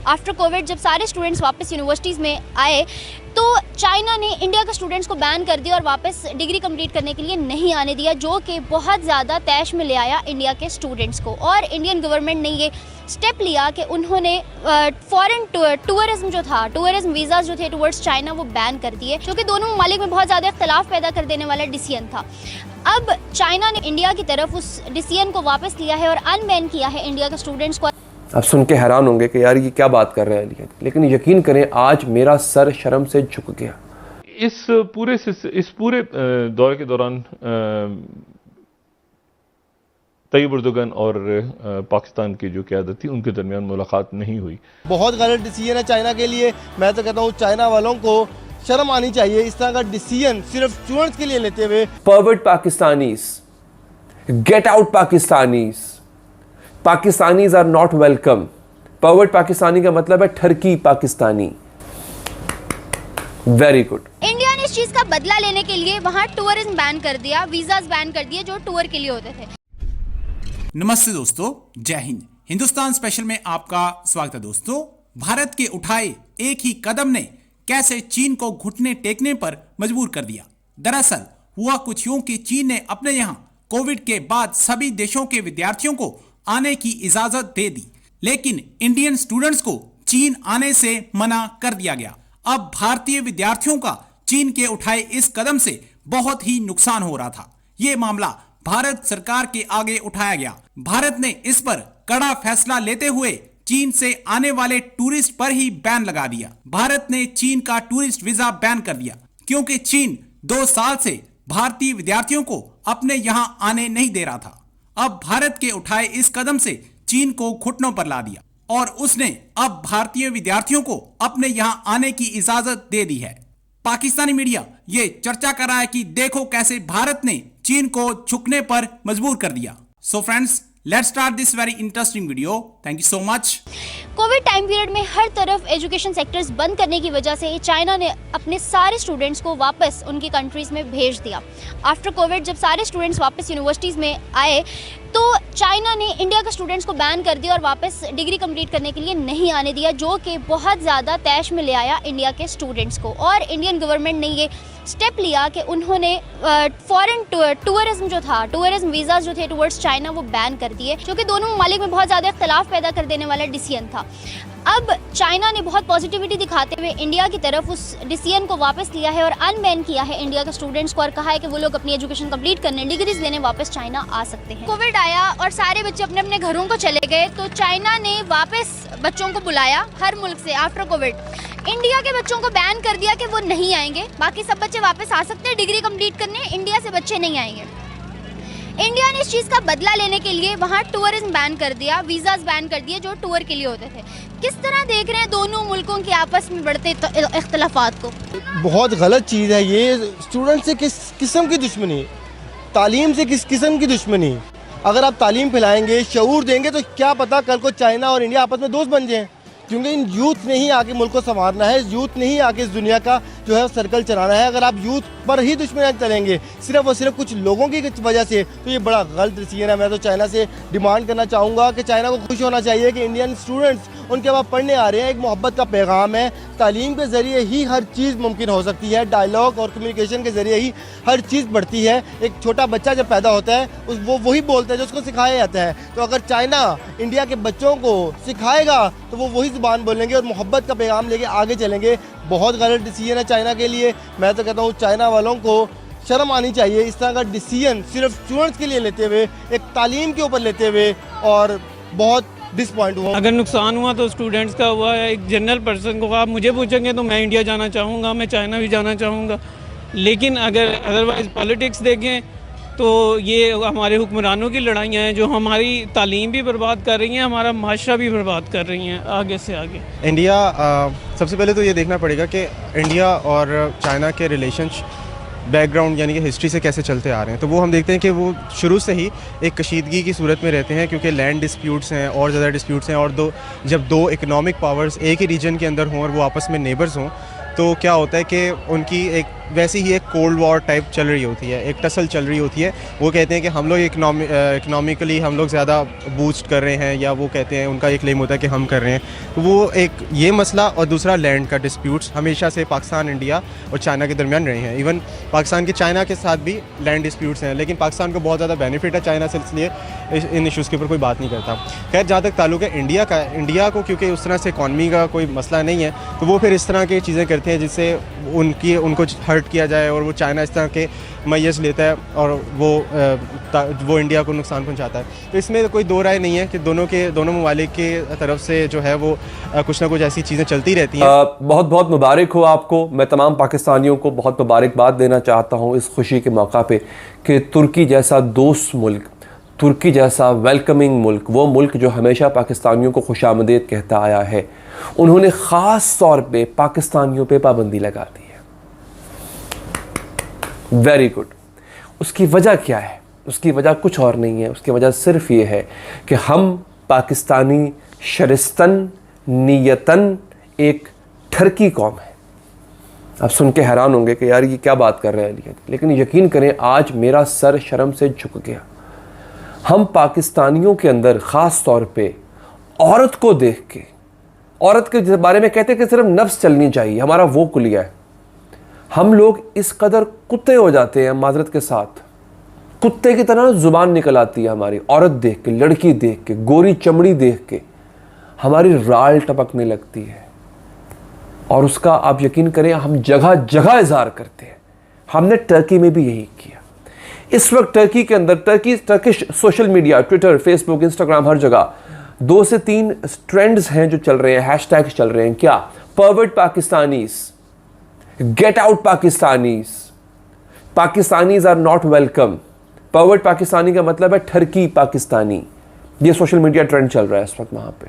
After Covid जब सारे students वापस यूनिवर्सिटीज़ में आए तो चाइना ने इंडिया के स्टूडेंट्स को बैन कर दिया और वापस डिग्री कंप्लीट करने के लिए नहीं आने दिया, जो कि बहुत ज़्यादा तैश में ले आया इंडिया के स्टूडेंट्स को। और इंडियन गवर्नमेंट ने ये स्टेप लिया कि उन्होंने फॉरेन टूरिज्म जो था, टूरिज्म वीज़ाज जो थे टूवर्ड्स चाइना वो बैन कर दिए, जो कि दोनों ममालिक में बहुत ज़्यादा इख्तलाफ पैदा कर देने वाला डिसीजन था। अब चाइना ने इंडिया की तरफ उस डिसीजन को वापस लिया है और अनबैन किया है इंडिया के स्टूडेंट्स को। आप सुन के हैरान होंगे कि यार ये क्या बात कर रहे हैं, लेकिन यकीन करें आज मेरा सर शर्म से झुक गया। इस पूरे दौरे के दौरान तैयब एर्दोगन और पाकिस्तान की जो क़यादत थी उनके दरमियान मुलाकात नहीं हुई। बहुत गलत डिसीजन है चाइना के लिए। मैं तो कहता हूँ चाइना वालों को शर्म आनी चाहिए इस तरह का डिसीजन सिर्फ स्टूडेंट्स के लिए लेते हुए। Pervert Pakistanis, get out Pakistanis, Pakistanis are not welcome. Pervert Pakistani का मतलब है ठरकी पाकिस्तानी। Very good. इंडिया ने इस चीज का बदला लेने के लिए वहां टूरिज्म बैन कर दिया, वीजाज बैन कर दिए जो टूर के लिए होते थे। नमस्ते दोस्तों, जय हिंद। हिंदुस्तान स्पेशल में आपका स्वागत है दोस्तों। भारत के उठाए एक ही कदम ने कैसे चीन को घुटने टेकने पर मजबूर कर दिया। दरअसल हुआ कुछ यूं कि चीन ने अपने यहां कोविड के बाद सभी देशों के विद्यार्थियों को आने की इजाजत दे दी, लेकिन इंडियन स्टूडेंट्स को चीन आने से मना कर दिया गया। अब भारतीय विद्यार्थियों का चीन के उठाए इस कदम से बहुत ही नुकसान हो रहा था। ये मामला भारत सरकार के आगे उठाया गया। भारत ने इस पर कड़ा फैसला लेते हुए चीन से आने वाले टूरिस्ट पर ही बैन लगा दिया। भारत ने चीन का टूरिस्ट वीजा बैन कर दिया, क्योंकि चीन 2 साल से भारतीय विद्यार्थियों को अपने यहां आने नहीं दे रहा था। अब भारत के उठाए इस कदम से चीन को घुटनों पर ला दिया और उसने अब भारतीय विद्यार्थियों को अपने यहां आने की इजाजत दे दी है। पाकिस्तानी मीडिया ये चर्चा कर रहा है कि देखो कैसे भारत ने चीन को झुकने पर मजबूर कर दिया। So friends, let's start this very interesting video. Thank you so much. Covid time period में हर तरफ एजुकेशन सेक्टर्स बंद करने की वजह से चाइना ने अपने सारे स्टूडेंट्स को वापस उनकी कंट्रीज में भेज दिया। आफ्टर कोविड जब सारे स्टूडेंट्स वापस यूनिवर्सिटीज़ में आए तो चाइना ने इंडिया के स्टूडेंट्स को बैन कर दिया और वापस डिग्री कंप्लीट करने के लिए नहीं आने दिया, जो कि बहुत ज़्यादा तैश में ले आया इंडिया के स्टूडेंट्स को। और इंडियन गवर्नमेंट ने ये स्टेप लिया कि उन्होंने फॉरेन टूरिज्म जो था, टूरिज्म वीज़ाज जो थे टूवर्ड्स चाइना वो बैन कर दिए, जो कि दोनों ममालिक में बहुत ज़्यादा इख्तलाफ पैदा कर देने वाला डिसीजन था। अब चाइना ने बहुत पॉजिटिविटी दिखाते हुए इंडिया की तरफ उस डिसीजन को वापस लिया है और अनबैन किया है इंडिया के स्टूडेंट्स को और कहा है कि वो लोग अपनी एजुकेशन कंप्लीट करने, डिग्रीज लेने वापस चाइना आ सकते हैं। कोविड आया और सारे बच्चे अपने अपने घरों को चले गए तो चाइना ने वापस बच्चों को बुलाया हर मुल्क से। आफ्टर कोविड इंडिया के बच्चों को बैन कर दिया कि वो नहीं आएंगे, बाकी सब बच्चे वापस आ सकते हैं डिग्री कंप्लीट करने, इंडिया से बच्चे नहीं आएंगे। इंडिया ने इस चीज़ का बदला लेने के लिए वहाँ टूरिज्म बैन कर दिया, वीज़ाज बैन कर दिए जो टूर के लिए होते थे। किस तरह देख रहे हैं दोनों मुल्कों के आपस में बढ़ते इख्तलाफात को? बहुत गलत चीज़ है ये। स्टूडेंट से किस किस्म की दुश्मनी, तालीम से किस किस्म की दुश्मनी। अगर आप तालीम फैलाएंगे, शऊर देंगे तो क्या पता कल को चाइना और इंडिया आपस में दोस्त बन जाएं, क्योंकि इन यूथ ने ही आके मुल्क को संवारना है, यूथ ने ही आके इस दुनिया का जो है सर्कल चलाना है। अगर आप यूथ पर ही दुश्मनी चलेंगे सिर्फ और सिर्फ कुछ लोगों की वजह से, तो ये बड़ा गलत डिसीजन है। मैं तो चाइना से डिमांड करना चाहूँगा कि चाइना को खुश होना चाहिए कि इंडियन स्टूडेंट्स उनके वहाँ पढ़ने आ रहे हैं। एक मोहब्बत का पैगाम है। तालीम के ज़रिए ही हर चीज़ मुमकिन हो सकती है। डायलॉग और कम्युनिकेशन के ज़रिए ही हर चीज़ बढ़ती है। एक छोटा बच्चा जब पैदा होता है वो वही बोलता है जो उसको सिखाया जाता है। तो अगर चाइना इंडिया के बच्चों को सिखाएगा तो वो वही ज़ुबान बोलेंगे और मोहब्बत का पैगाम लेके आगे चलेंगे। बहुत गलत डिसीजन है चाइना के लिए। मैं तो कहता हूँ चाइना वालों को शर्म आनी चाहिए इस तरह का डिसीजन सिर्फ स्टूडेंट्स के लिए लेते हुए, एक तालीम के ऊपर लेते हुए। और बहुत डिसपॉइंट हुआ। अगर नुकसान हुआ तो स्टूडेंट्स का हुआ है। एक जनरल पर्सन को आप मुझे पूछेंगे तो मैं इंडिया जाना चाहूँगा, मैं चाइना भी जाना चाहूँगा। लेकिन अगर अदरवाइज़ पॉलिटिक्स देखें तो ये हमारे हुक्मरानों की लड़ाइयाँ हैं जो हमारी तालीम भी बर्बाद कर रही हैं, हमारा माशरा भी बर्बाद कर रही हैं आगे से आगे। इंडिया सबसे पहले तो ये देखना पड़ेगा कि इंडिया और चाइना के रिलेशंस बैकग्राउंड यानी कि हिस्ट्री से कैसे चलते आ रहे हैं। तो वो हम देखते हैं कि वो शुरू से ही एक कशीदगी की सूरत में रहते हैं, क्योंकि लैंड डिस्प्यूट्स हैं और ज़्यादा डिस्प्यूट्स हैं। और जब दो इकोनॉमिक पावर्स एक ही रीजन के अंदर हों और वो आपस में नेबर्स हों तो क्या होता है कि उनकी एक वैसी ही एक कोल्ड वॉर टाइप चल रही होती है, एक टसल चल रही होती है। वो कहते हैं कि हम लोग इकोनॉमिकली हम लोग ज़्यादा बूस्ट कर रहे हैं, या वो कहते हैं, उनका एक क्लेम होता है कि हम कर रहे हैं। तो वो एक ये मसला, और दूसरा लैंड का डिस्प्यूट्स हमेशा से पाकिस्तान, इंडिया और चाइना के दरमियान रहे हैं। इवन पाकिस्तान के चाइना के साथ भी लैंड डिस्प्यूट्स हैं, लेकिन पाकिस्तान को बहुत ज़्यादा बेनिफिट है चाइना से, इसलिए इन इशूज़ के ऊपर कोई बात नहीं करता। खैर, जहाँ तक ताल्लुक है इंडिया का, इंडिया को क्योंकि उस तरह से इकॉनमी का कोई मसला नहीं है, तो वो फिर इस तरह की चीज़ें करते हैं जिससे उनको हर्ट किया जाए, और वो चाइना इस तरह के मैयस लेता है और वो इंडिया को नुकसान पहुंचाता है। तो इसमें कोई दो राय नहीं है कि दोनों ममालिक के तरफ से जो है वो कुछ ना कुछ ऐसी चीज़ें चलती रहती हैं। बहुत बहुत मुबारक हो आपको। मैं तमाम पाकिस्तानियों को बहुत मुबारकबाद देना चाहता हूँ इस खुशी के मौका पे कि तुर्की जैसा दोस्त मुल्क, तुर्की जैसा वेलकमिंग मुल्क, वो मुल्क जो हमेशा पाकिस्तानियों को खुशामदीद कहता आया है, उन्होंने ख़ास तौर पे पाकिस्तानियों पे पाबंदी लगा दी है। Very good. उसकी वजह क्या है? उसकी वजह कुछ और नहीं है, उसकी वजह सिर्फ ये है कि हम पाकिस्तानी शरिस्तन नीयतन एक ठरकी कौम है। आप सुन के हैरान होंगे कि यार ये क्या बात कर रहे हैं, लेकिन यकीन करें आज मेरा सर शर्म से झुक गया। हम पाकिस्तानियों के अंदर ख़ास तौर पे औरत को देख के, औरत के बारे में कहते हैं कि सिर्फ नफ्स चलनी चाहिए, हमारा वो कुलिया है। हम लोग इस कदर कुत्ते हो जाते हैं, माजरत के साथ कुत्ते की तरह ज़ुबान निकल आती है हमारी औरत देख के, लड़की देख के, गोरी चमड़ी देख के हमारी राल टपकने लगती है। और उसका आप यकीन करें हम जगह जगह इज़हार करते हैं। हमने टर्की में भी यही किया। इस वक्त टर्की के अंदर Turkish social media, Twitter, Facebook, Instagram, हर जगह 2 से 3 ट्रेंड्स हैं जो चल रहे हैं, हैशटैग्स चल रहे हैं। क्या? Pervert Pakistanis, get out Pakistanis, Pakistanis are not welcome. Pervert Pakistani का मतलब है ठरकी पाकिस्तानी। ये सोशल मीडिया ट्रेंड चल रहा है इस वक्त वहां पे।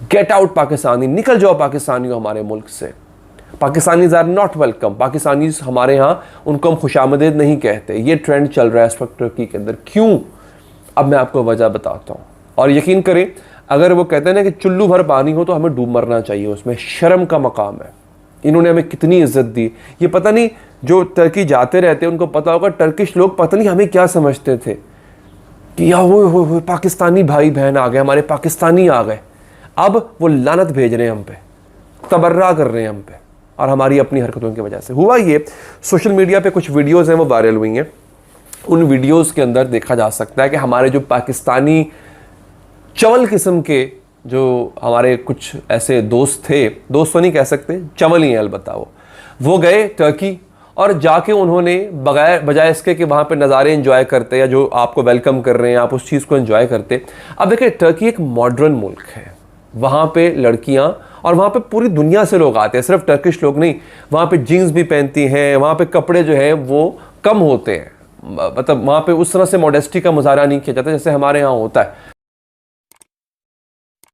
गेट आउट पाकिस्तानी, निकल जाओ पाकिस्तानियों हमारे मुल्क से। Pakistanis are not welcome, Pakistanis हमारे यहाँ, उनको हम खुशामदीद नहीं कहते। ये ट्रेंड चल रहा है इस वक्त टर्की के अंदर। क्यों? अब मैं आपको वजह बताता हूँ। और यकीन करें, अगर वो कहते हैं ना कि चुल्लू भर पानी हो तो हमें डूब मरना चाहिए, उसमें शर्म का मकाम है। इन्होंने हमें कितनी इज्जत दी। ये पता नहीं, जो टर्की जाते रहते हैं उनको पता होगा, टर्किश लोग पता नहीं हमें क्या समझते थे कि यार वो पाकिस्तानी भाई बहन आ गए, हमारे पाकिस्तानी आ गए। अब वो लानत भेज रहे हैं हम पे, तबर्रा कर रहे हैं हम पे, और हमारी अपनी हरकतों की वजह से हुआ ये। सोशल मीडिया पे कुछ वीडियोस हैं वो वायरल हुई हैं। उन वीडियोस के अंदर देखा जा सकता है कि हमारे जो पाकिस्तानी चवल किस्म के जो हमारे कुछ ऐसे दोस्त थे, दोस्त तो नहीं कह सकते, चवल ही हैं अलबत्ता, वो गए टर्की और जाके उन्होंने बजाय इसके कि वहाँ पे नज़ारे एंजॉय करते या जो आपको वेलकम कर रहे हैं आप उस चीज़ को एंजॉय करते। अब देखिए, टर्की एक मॉडर्न मुल्क है, वहाँ पे लड़कियाँ और वहाँ पे पूरी दुनिया से लोग आते हैं, सिर्फ टर्किश लोग नहीं। वहाँ पे जीन्स भी पहनती हैं, वहाँ पे कपड़े जो हैं वो कम होते हैं, मतलब वहाँ पे उस तरह से मॉडेस्टी का मुजाहरा नहीं किया जाता जैसे हमारे यहाँ होता है।